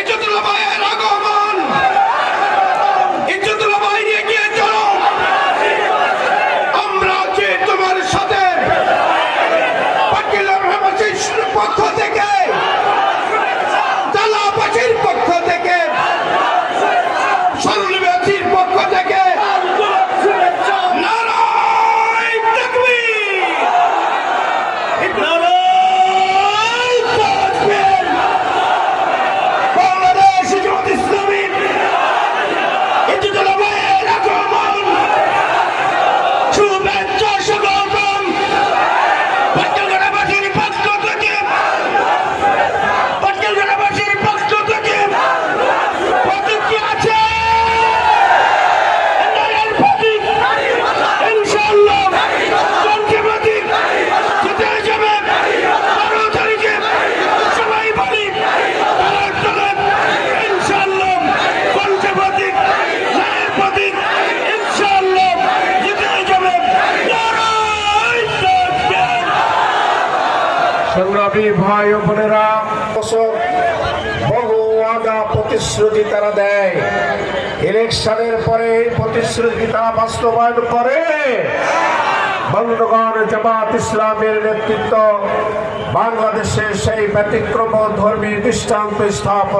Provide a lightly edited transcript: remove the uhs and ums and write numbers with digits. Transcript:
ইজ্জতুল্লাহ ভাইয়ের আগমন, ইজ্জতুল্লাহ ভাই এগিয়ে চলো, আমরা আছি তোমার সাথে। পাটকেলের পক্ষ থেকে, তালাবাসীর পক্ষ থেকে, সরলবাসীর পক্ষ থেকে নারায়ে তাকবীর, নারায়ে তাকবীর। বাংলাদেশ জামাত ইসলামী ইজ্জতুল্লাহ ভাইয়ের আগমন, শুভেচ্ছা স্বাগতম। পাটকেলবাসীর পক্ষ থেকে, পাটকেলবাসীর পক্ষ থেকে প্রতীকী আছে নারায়ের প্রতীক, ইনশাআল্লাহ কোনটি প্রতীক জিতে যাবে 12 তারিখে। সবাই বলি তালার তলে ইনশাআল্লাহ কোনটি প্রতীক, নারায়ের প্রতীক, ইনশাআল্লাহ জিতে যাবে। নারায়ে তাকবীর। সংগ্রামী ভাই ও বোনেরা, বহু ওয়াদা প্রতিশ্রুতি তারা দেয়, ইলেকশনের পরে এই প্রতিশ্রুতি তারা বাস্তবায়ন করে। বন্ধুগণ, জামাত ইসলামের নেতৃত্ব বাংলাদেশে সেই ব্যতিক্রম ধর্মী দৃষ্টান্ত স্থাপন